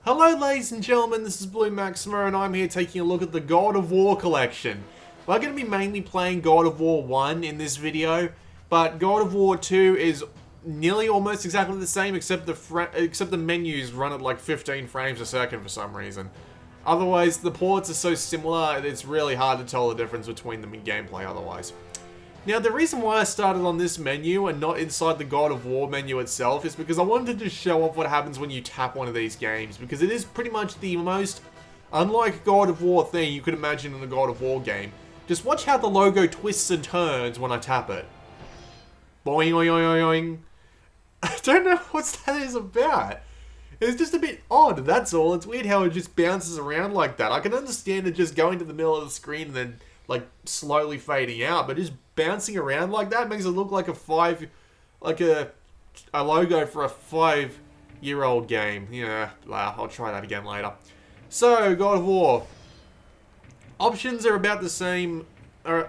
Hello ladies and gentlemen, this is Blue Maximo and I'm here taking a look at the God of War collection. We're going to be mainly playing God of War 1 in this video, but God of War 2 is nearly almost exactly the same except the menus run at like 15 frames a second for some reason. Otherwise, the ports are so similar, it's really hard to tell the difference between them in gameplay otherwise. Now, the reason why I started on this menu and not inside the God of War menu itself is because I wanted to just show off what happens when you tap one of these games, because it is pretty much the most unlike God of War thing you could imagine in a God of War game. Just watch how the logo twists and turns when I tap it. Boing, boing, boing, boing. I don't know what that is about. It's just a bit odd, that's all. It's weird how it just bounces around like that. I can understand it just going to the middle of the screen and then like slowly fading out, but just bouncing around like that makes it look like a logo for a 5-year-old game. Yeah, I'll try that again later. So, God of War. Options are about the same, are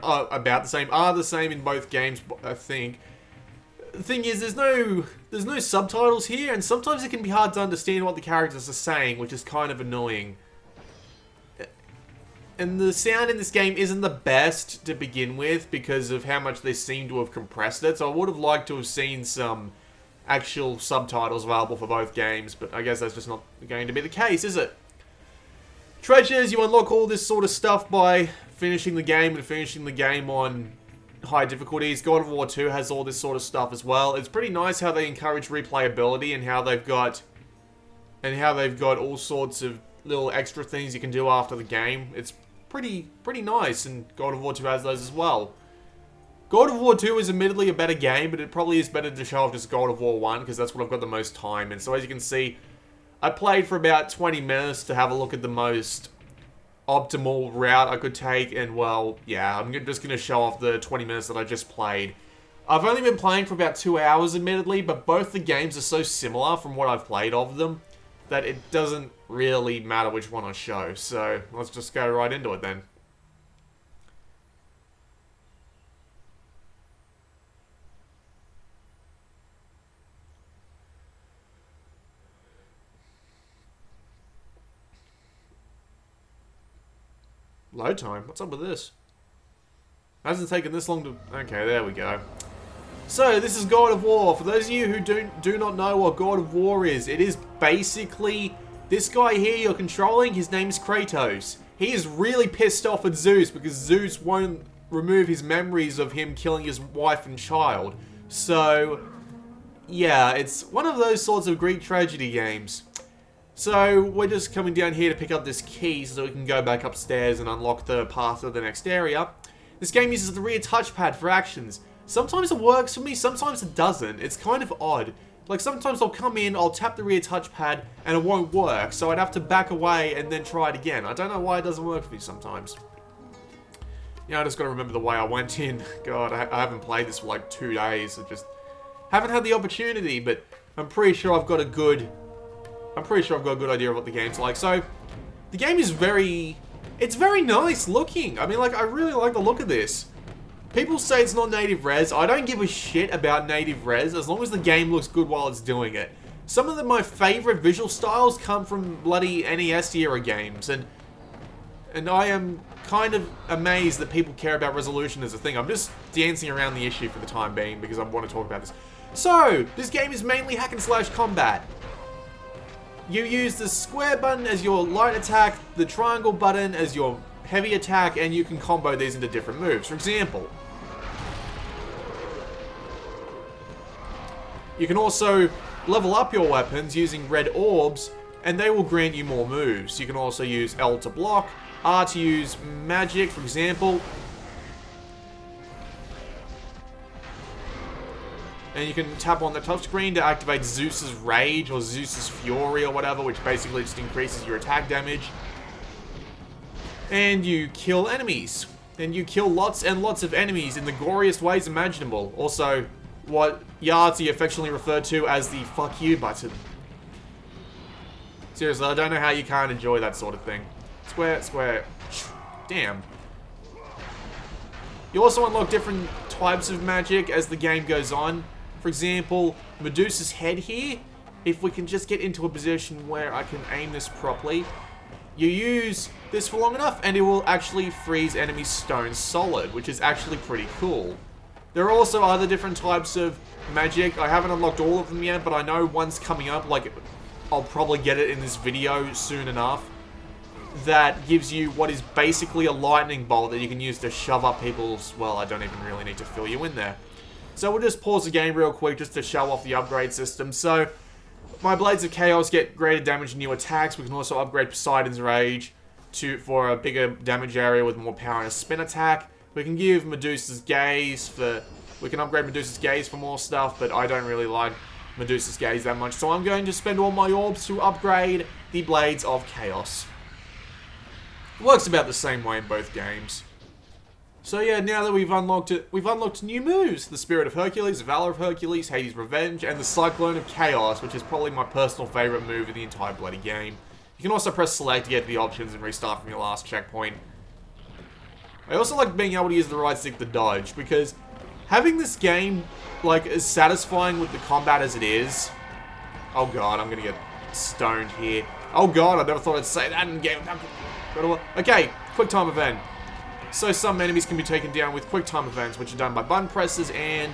the same in both games, I think. The thing is, there's no subtitles here, and sometimes it can be hard to understand what the characters are saying, which is kind of annoying. And the sound in this game isn't the best to begin with because of how much they seem to have compressed it, so I would have liked to have seen some actual subtitles available for both games, but I guess that's just not going to be the case, is it? Treasures, you unlock all this sort of stuff by finishing the game and finishing the game on high difficulties. God of War 2 has all this sort of stuff as well. It's pretty nice how they encourage replayability and how they've got all sorts of little extra things you can do after the game. It's pretty nice, and God of War 2 has those as well. God of War 2 is admittedly a better game, but it probably is better to show off just God of War 1 because that's what I've got the most time in. So as you can see, I played for about 20 minutes to have a look at the most optimal route I could take, and well, yeah, I'm just going to show off the 20 minutes that I just played. I've only been playing for about 2 hours admittedly, but both the games are so similar from what I've played of them that it doesn't really matter which one I show. So let's just go right into it then. Load time? What's up with this? Hasn't taken this long to... Okay, there we go. So, this is God of War. For those of you who do not know what God of War is, it is basically this guy here you're controlling. His name is Kratos. He is really pissed off at Zeus because Zeus won't remove his memories of him killing his wife and child. So, yeah, it's one of those sorts of Greek tragedy games. So, we're just coming down here to pick up this key so we can go back upstairs and unlock the path to the next area. This game uses the rear touchpad for actions. Sometimes it works for me, sometimes it doesn't. It's kind of odd. Like, sometimes I'll come in, I'll tap the rear touchpad, and it won't work, so I'd have to back away and then try it again. I don't know why it doesn't work for me sometimes. Yeah, I just gotta remember the way I went in. God, I haven't played this for like 2 days. I just haven't had the opportunity, but I'm pretty sure I've got a good idea of what the game's like. So, the game is it's very nice looking. I mean, like, I really like the look of this. People say it's not native res. I don't give a shit about native res as long as the game looks good while it's doing it. Some of my favorite visual styles come from bloody NES era games, and I am kind of amazed that people care about resolution as a thing. I'm just dancing around the issue for the time being because I want to talk about this. So, this game is mainly hack and slash combat. You use the square button as your light attack, the triangle button as your heavy attack, and you can combo these into different moves. For example, you can also level up your weapons using red orbs, and they will grant you more moves. You can also use L to block, R to use magic, for example. And you can tap on the touchscreen to activate Zeus's Rage or Zeus's Fury or whatever, which basically just increases your attack damage. And you kill enemies. And you kill lots and lots of enemies in the goriest ways imaginable. Also, what Yahtzee affectionately referred to as the fuck you button. Seriously, I don't know how you can't enjoy that sort of thing. Square, square. Damn. You also unlock different types of magic as the game goes on. For example, Medusa's head here if we can just get into a position where I can aim this properly, you use this for long enough and it will actually freeze enemies stone solid, which is actually pretty cool. There are also other different types of magic. I haven't unlocked all of them yet, but I know one's coming up, like I'll probably get it in this video soon enough, that gives you what is basically a lightning bolt that you can use to shove up people's, well, I don't even really need to fill you in there. So we'll just pause the game real quick just to show off the upgrade system. So my Blades of Chaos get greater damage and new attacks. We can also upgrade Poseidon's Rage for a bigger damage area with more power and a spin attack. We can give Medusa's Gaze we can upgrade Medusa's Gaze for more stuff, but I don't really like Medusa's Gaze that much. So I'm going to spend all my orbs to upgrade the Blades of Chaos. It works about the same way in both games. So yeah, now that we've unlocked new moves. The Spirit of Hercules, the Valor of Hercules, Hades' Revenge, and the Cyclone of Chaos, which is probably my personal favorite move in the entire bloody game. You can also press select to get the options and restart from your last checkpoint. I also like being able to use the right stick to dodge, because having this game, like, as satisfying with the combat as it is... Oh god, I'm gonna get stoned here. Oh god, I never thought I'd say that in game. Okay, Quicktime Event. So some enemies can be taken down with Quicktime Events, which are done by button presses and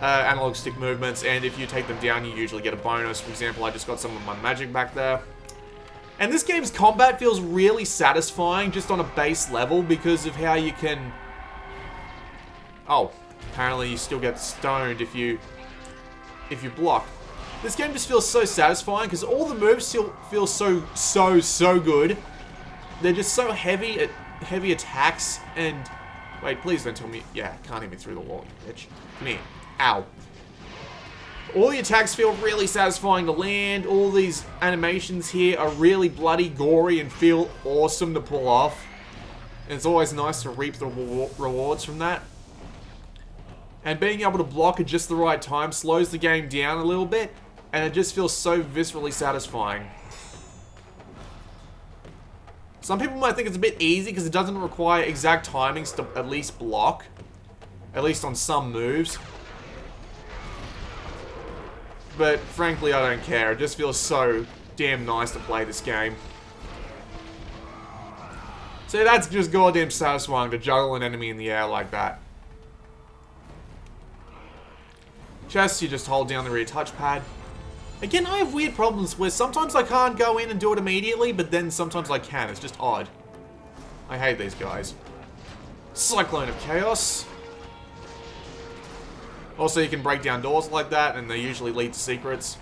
analog stick movements, and if you take them down, you usually get a bonus. For example, I just got some of my magic back there. And this game's combat feels really satisfying just on a base level because of how you can... Oh, apparently you still get stoned if you block. This game just feels so satisfying because all the moves still feel so good. They're just so heavy attacks, and... Wait, please don't tell me... Yeah, can't hit me through the wall, you bitch. Come here. Ow. All the attacks feel really satisfying to land. All these animations here are really bloody gory and feel awesome to pull off. And it's always nice to reap the rewards from that. And being able to block at just the right time slows the game down a little bit, and it just feels so viscerally satisfying. Some people might think it's a bit easy because it doesn't require exact timings to at least block. At least on some moves. But frankly, I don't care. It just feels so damn nice to play this game. So that's just goddamn satisfying to juggle an enemy in the air like that. Chests, you just hold down the rear touchpad. Again, I have weird problems where sometimes I can't go in and do it immediately, but then sometimes I can. It's just odd. I hate these guys. Cyclone of Chaos. Also, you can break down doors like that, and they usually lead to secrets.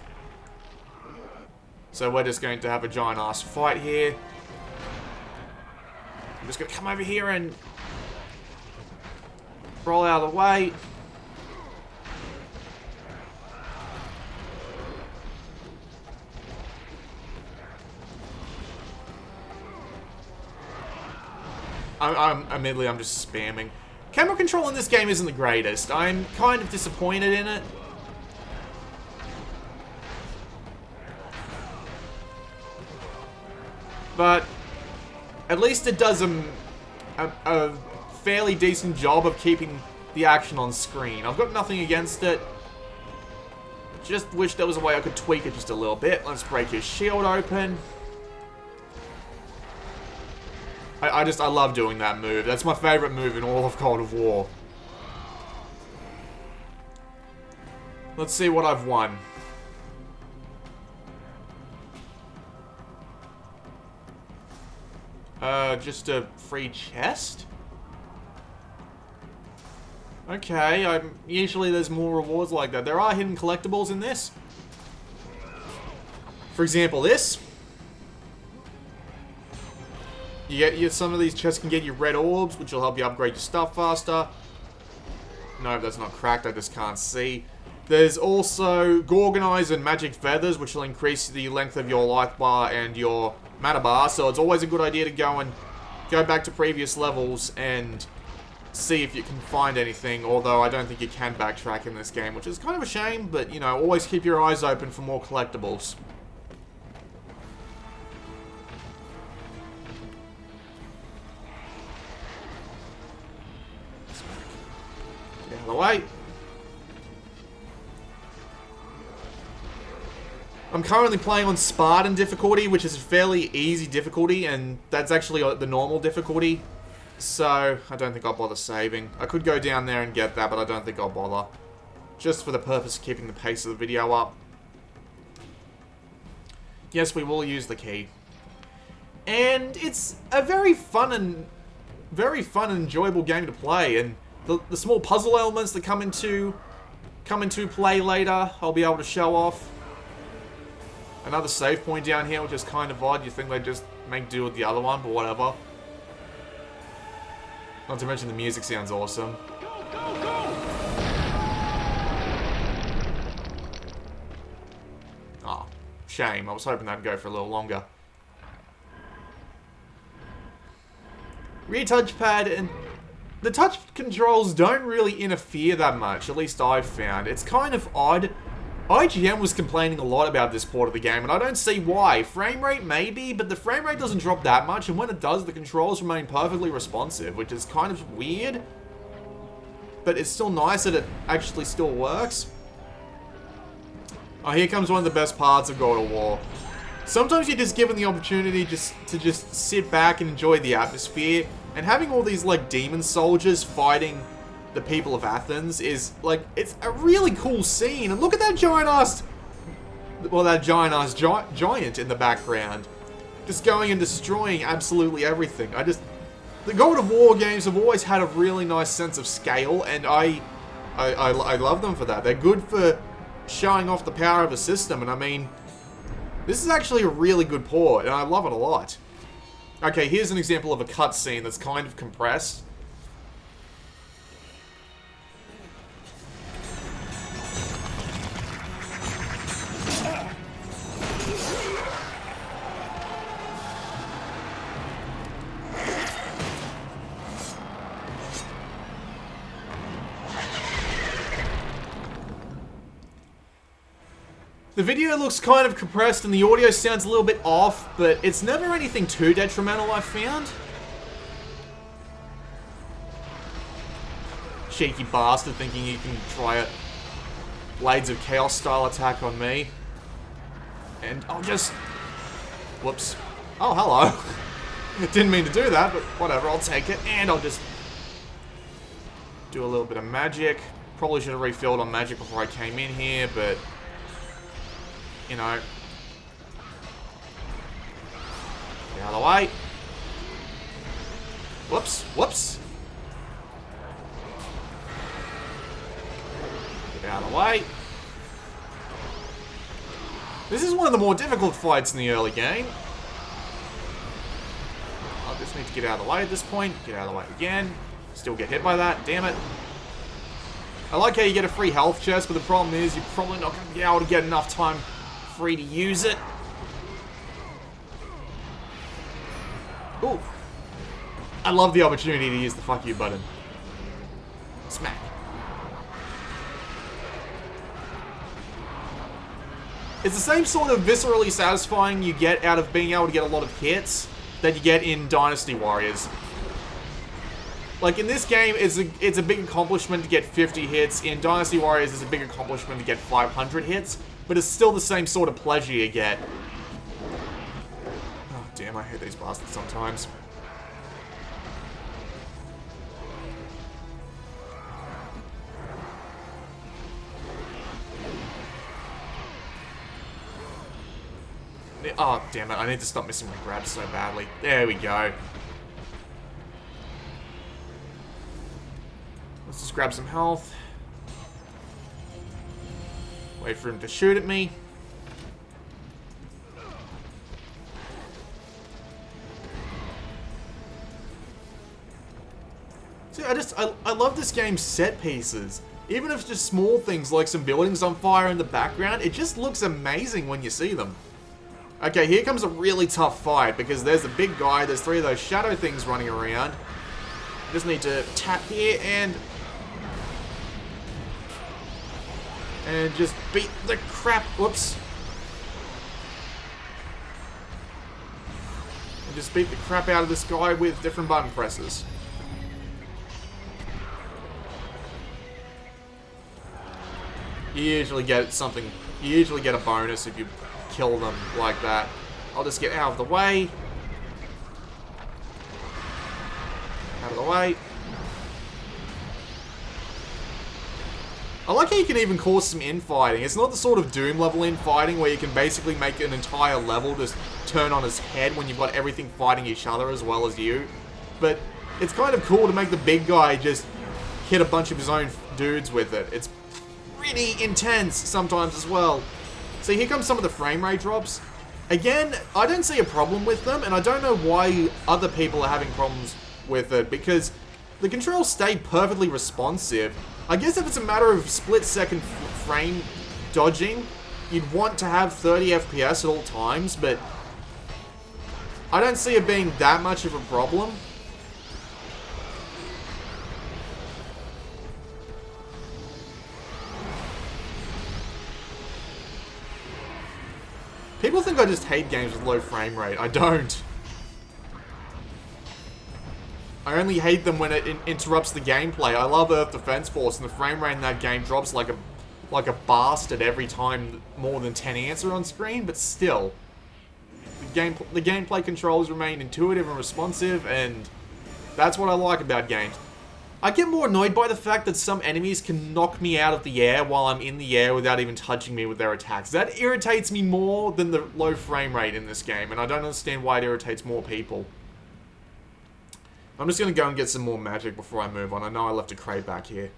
So we're just going to have a giant-ass fight here. I'm just going to come over here and roll out of the way. Admittedly, I'm just spamming. Camera control in this game isn't the greatest. I'm kind of disappointed in it. But at least it does a fairly decent job of keeping the action on screen. I've got nothing against it. Just wish there was a way I could tweak it just a little bit. Let's break his shield open. I love doing that move. That's my favorite move in all of God of War. Let's see what I've won. Just a free chest? Okay, usually there's more rewards like that. There are hidden collectibles in this. For example, this. Some of these chests can get you red orbs, which will help you upgrade your stuff faster. No, that's not cracked, I just can't see. There's also Gorgonized and Magic Feathers, which will increase the length of your life bar and your mana bar, so it's always a good idea to go back to previous levels and see if you can find anything, although I don't think you can backtrack in this game, which is kind of a shame, but, you know, always keep your eyes open for more collectibles. Get out of the way. I'm currently playing on Spartan difficulty, which is a fairly easy difficulty, and that's actually the normal difficulty. So, I don't think I'll bother saving. I could go down there and get that, but I don't think I'll bother. Just for the purpose of keeping the pace of the video up. Yes, we will use the key. And it's a very fun and enjoyable game to play, and the small puzzle elements that come into play later, I'll be able to show off. Another save point down here, which is kind of odd. You think they'd just make do with the other one, but whatever. Not to mention the music sounds awesome. Go, go, go! Oh, shame. I was hoping that'd go for a little longer. Rear touchpad, and the touch controls don't really interfere that much, at least I've found. It's kind of odd. IGN was complaining a lot about this port of the game, and I don't see why. Frame rate maybe, but the frame rate doesn't drop that much, and when it does, the controls remain perfectly responsive, which is kind of weird. But it's still nice that it actually still works. Oh, here comes one of the best parts of God of War. Sometimes you're just given the opportunity to just sit back and enjoy the atmosphere, and having all these, like, demon soldiers fighting the people of Athens is, like, it's a really cool scene. And look at that giant-ass, well, that giant-ass giant in the background. Just going and destroying absolutely everything. The God of War games have always had a really nice sense of scale, and I love them for that. They're good for showing off the power of a system, and I mean, this is actually a really good port, and I love it a lot. Okay, here's an example of a cutscene that's kind of compressed. The video looks kind of compressed and the audio sounds a little bit off, but it's never anything too detrimental, I've found. Cheeky bastard thinking he can try a Blades of Chaos style attack on me. And I'll just... Whoops. Oh, hello. Didn't mean to do that, but whatever, I'll take it. And I'll just do a little bit of magic. Probably should have refilled on magic before I came in here, but... You know, get out of the way. Whoops, whoops. Get out of the way. This is one of the more difficult fights in the early game. I just need to get out of the way at this point. Get out of the way again. Still get hit by that, damn it. I like how you get a free health chest, but the problem is you're probably not going to be able to get enough time free to use it. Ooh. I love the opportunity to use the fuck you button. Smack. It's the same sort of viscerally satisfying you get out of being able to get a lot of hits that you get in Dynasty Warriors. Like, in this game, it's a big accomplishment to get 50 hits. In Dynasty Warriors, it's a big accomplishment to get 500 hits. But it's still the same sort of pleasure you get. Oh, damn, I hate these bastards sometimes. Oh, damn it, I need to stop missing my grabs so badly. There we go. Let's just grab some health. Wait for him to shoot at me. See, I love this game's set pieces. Even if it's just small things like some buildings on fire in the background, it just looks amazing when you see them. Okay, here comes a really tough fight because there's a big guy, there's 3 of those shadow things running around. Just need to tap here and just beat the crap, whoops. And just beat the crap out of this guy with different button presses. You usually get something, you usually get a bonus if you kill them like that. I'll just get out of the way. Out of the way. I like how you can even cause some infighting. It's not the sort of Doom level infighting where you can basically make an entire level just turn on its head when you've got everything fighting each other as well as you. But it's kind of cool to make the big guy just hit a bunch of his own dudes with it. It's pretty intense sometimes as well. See, here comes some of the frame rate drops. Again, I don't see a problem with them, and I don't know why other people are having problems with it, because the controls stay perfectly responsive. I guess if it's a matter of split-second frame dodging, you'd want to have 30 FPS at all times, but I don't see it being that much of a problem. People think I just hate games with low frame rate. I don't. I only hate them when it interrupts the gameplay. I love Earth Defense Force, and the frame rate in that game drops like a bastard every time more than 10 ants are on screen, but still. The gameplay controls remain intuitive and responsive, and that's what I like about games. I get more annoyed by the fact that some enemies can knock me out of the air while I'm in the air without even touching me with their attacks. That irritates me more than the low frame rate in this game, and I don't understand why it irritates more people. I'm just going to go and get some more magic before I move on. I know I left a crate back here.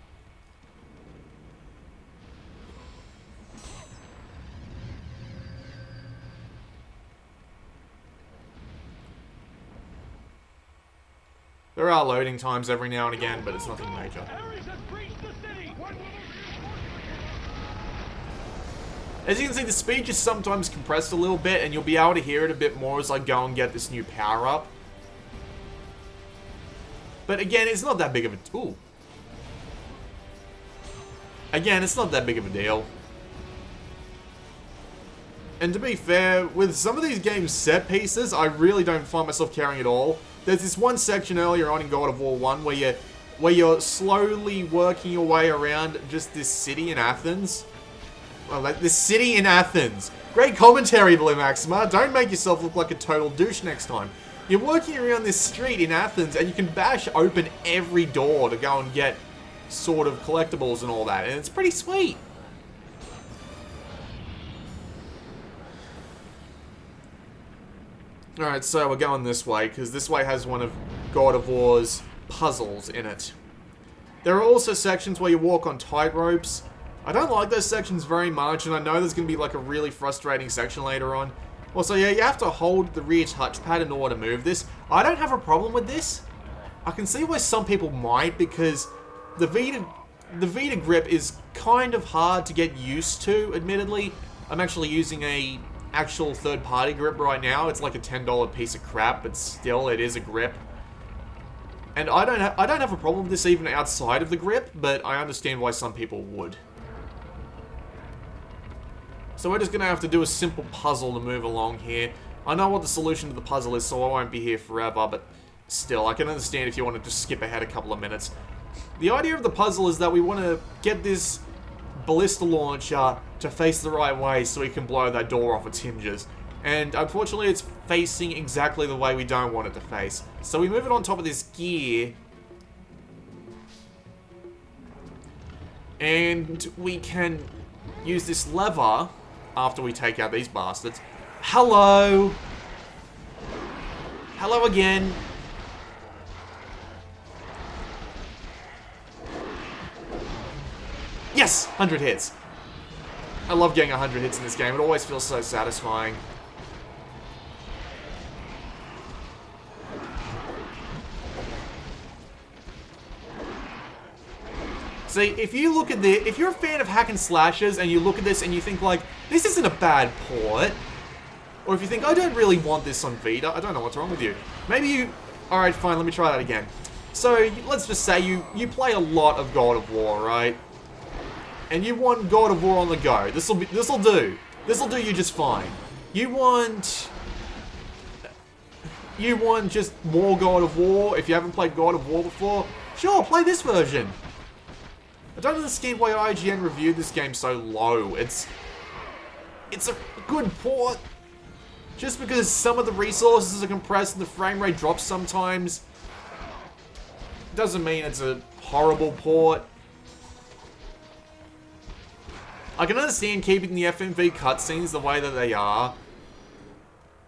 There are loading times every now and again, but it's nothing major. As you can see, the speed is sometimes compressed a little bit, and you'll be able to hear it a bit more as I go and get this new power-up. But again, it's not that big of a... Ooh. Again, it's not that big of a deal. And to be fair, with some of these games' set pieces, I really don't find myself caring at all. There's this one section earlier on in God of War 1 where you're slowly working your way around just this city in Athens. Well, like this city in Athens. Great commentary, Blue Maxima. Don't make yourself look like a total douche next time. You're working around this street in Athens, and you can bash open every door to go and get sort of collectibles and all that, and it's pretty sweet. Alright, so we're going this way, because this way has one of God of War's puzzles in it. There are also sections where you walk on tight ropes. I don't like those sections very much, and I know there's going to be like a really frustrating section later on. Also, yeah, you have to hold the rear touchpad in order to move this. I don't have a problem with this. I can see why some people might, because the Vita grip is kind of hard to get used to, admittedly. I'm actually using a actual third-party grip right now. It's like a $10 piece of crap, but still, it is a grip. And I don't have a problem with this even outside of the grip, but I understand why some people would. So we're just going to have to do a simple puzzle to move along here. I know what the solution to the puzzle is, so I won't be here forever, but still, I can understand if you want to just skip ahead a couple of minutes. The idea of the puzzle is that we want to get this ballista launcher to face the right way so we can blow that door off its hinges. And unfortunately, it's facing exactly the way we don't want it to face. So we move it on top of this gear. And we can use this lever after we take out these bastards. Hello! Hello again. Yes! 100 hits. I love getting 100 hits in this game. It always feels so satisfying. See, if you look at this, if you're a fan of hack and slashes and you look at this and you think like, this isn't a bad port, or if you think, I don't really want this on Vita, I don't know what's wrong with you. Maybe you, alright fine, let me try that again. So, let's just say you play a lot of God of War, right? And you want God of War on the go. This'll do. This'll do you just fine. You want just more God of War, if you haven't played God of War before, sure, play this version. I don't understand why IGN reviewed this game so low. It's it's a good port. Just because some of the resources are compressed and the frame rate drops sometimes, doesn't mean it's a horrible port. I can understand keeping the FMV cutscenes the way that they are,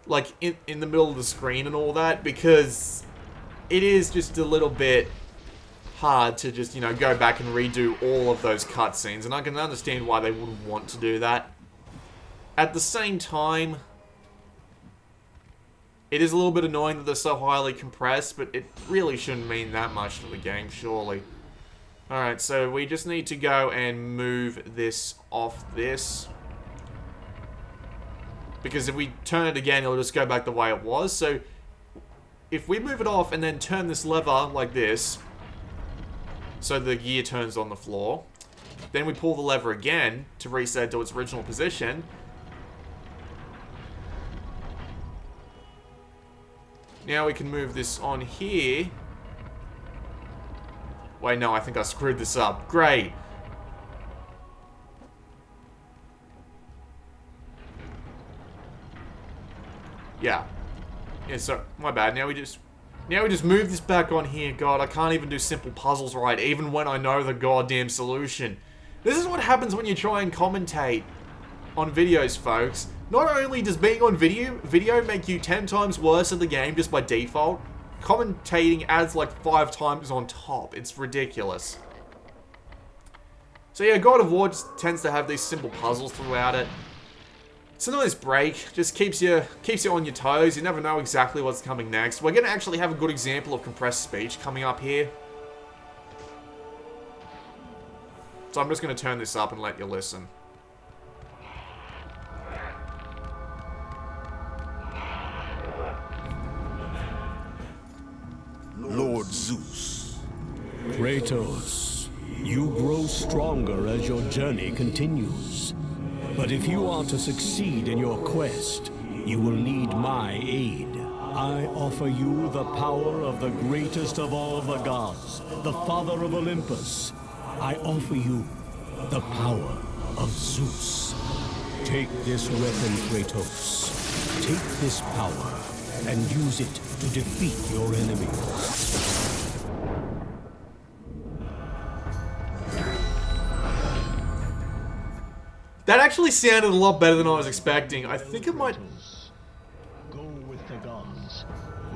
like in the middle of the screen and all that, because it is just a little bit hard to just, you know, go back and redo all of those cutscenes, and I can understand why they wouldn't want to do that. At the same time, it is a little bit annoying that they're so highly compressed, but it really shouldn't mean that much to the game, surely. Alright, so we just need to go and move this off this. Because if we turn it again, it'll just go back the way it was. So, if we move it off and then turn this lever like this, so the gear turns on the floor, then we pull the lever again to reset it to its original position. Now we can move this on here. Wait, no, I think I screwed this up. Great. Yeah. Yeah, so, my bad. Now we just move this back on here. God, I can't even do simple puzzles right, even when I know the goddamn solution. This is what happens when you try and commentate on videos, folks. Not only does being on video make you 10 times worse at the game just by default, commentating adds like 5 times on top. It's ridiculous. So yeah, God of War just tends to have these simple puzzles throughout it. It's a nice break, just keeps you on your toes. You never know exactly what's coming next. We're gonna actually have a good example of compressed speech coming up here. So I'm just gonna turn this up and let you listen. Lord Zeus. Kratos, you grow stronger as your journey continues. But if you are to succeed in your quest, you will need my aid. I offer you the power of the greatest of all the gods, the father of Olympus. I offer you the power of Zeus. Take this weapon, Kratos. Take this power and use it to defeat your enemies. That actually sounded a lot better than I was expecting. I think it might... Go with the gods.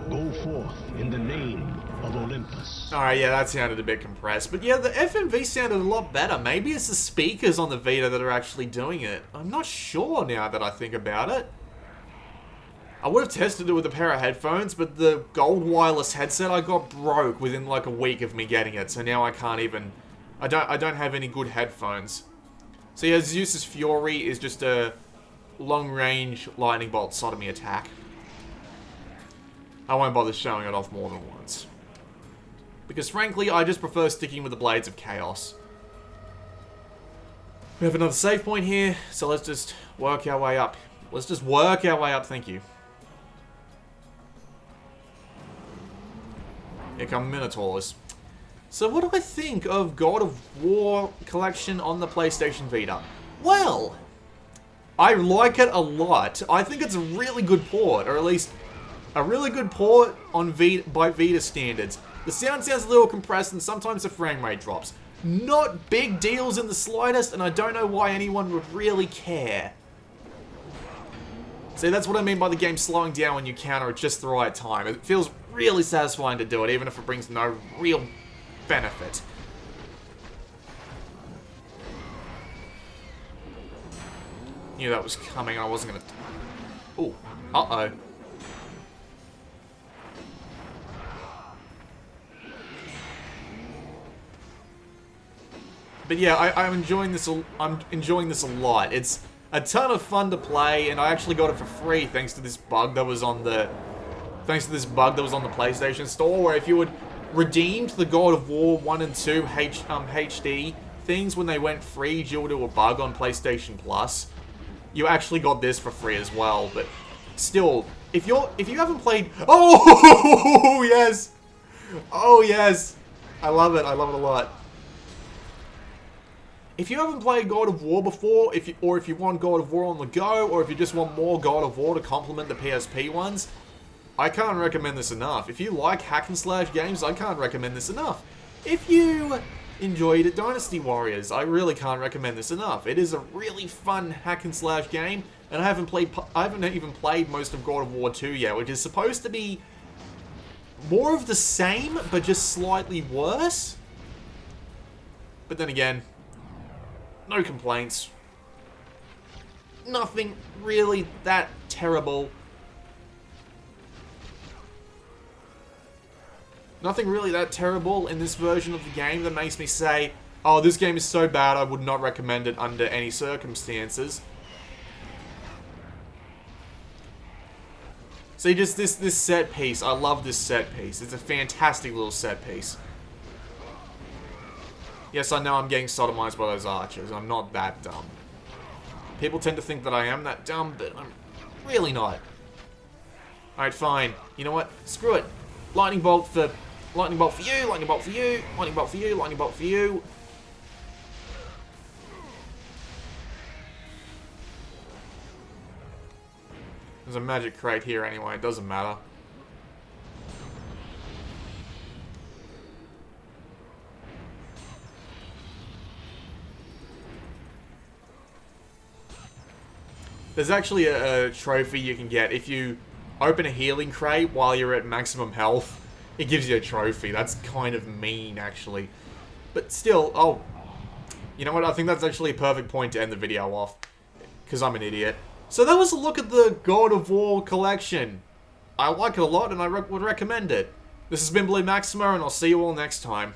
Go forth in the name of Olympus. Alright, yeah, that sounded a bit compressed. But yeah, the FMV sounded a lot better. Maybe it's the speakers on the Vita that are actually doing it. I'm not sure now that I think about it. I would have tested it with a pair of headphones, but the gold wireless headset I got broke within like a week of me getting it. So now I can't even... I don't have any good headphones. So yeah, Zeus's Fury is just a long-range lightning bolt sodomy attack. I won't bother showing it off more than once. Because frankly, I just prefer sticking with the Blades of Chaos. We have another save point here, so let's just work our way up. Let's just work our way up, thank you. Here come Minotaurs. So what do I think of God of War Collection on the PlayStation Vita? Well, I like it a lot. I think it's a really good port, or at least a really good port on by Vita standards. The sound sounds a little compressed and sometimes the frame rate drops. Not big deals in the slightest, and I don't know why anyone would really care. See, that's what I mean by the game slowing down when you counter at just the right time. It feels really satisfying to do it, even if it brings no real benefit. Knew that was coming. I wasn't gonna... Ooh. Uh-oh. But yeah, I'm enjoying this. I'm enjoying this a lot. It's a ton of fun to play, and I actually got it for free thanks to this bug that was on the... PlayStation Store, where if you would redeemed the God of War 1 and 2 HD things when they went free due to a bug on PlayStation Plus, you actually got this for free as well. But still, if you haven't played... Oh, yes! Oh, yes! I love it a lot. if you haven't played God of War before, or if you want God of War on the go, or if you just want more God of War to complement the PSP ones, I can't recommend this enough. If you like hack and slash games, I can't recommend this enough. If you enjoyed Dynasty Warriors, I really can't recommend this enough. It is a really fun hack and slash game, and I haven't even played most of God of War 2 yet, which is supposed to be more of the same, but just slightly worse. But then again, no complaints. Nothing really that terrible. Nothing really that terrible in this version of the game that makes me say, oh, this game is so bad I would not recommend it under any circumstances. See, just this set piece. I love this set piece. It's a fantastic little set piece. Yes, I know I'm getting sodomized by those archers. I'm not that dumb. People tend to think that I am that dumb, but I'm really not. Alright, fine. You know what? Screw it. Lightning bolt for you, lightning bolt for you, lightning bolt for you, lightning bolt for you. There's a magic crate here anyway, it doesn't matter. There's actually a trophy you can get if you open a healing crate while you're at maximum health. It gives you a trophy. That's kind of mean, actually. But still, oh, you know what? I think that's actually a perfect point to end the video off. Because I'm an idiot. So that was a look at the God of War collection. I like it a lot and I would recommend it. This has been Blue Maxima and I'll see you all next time.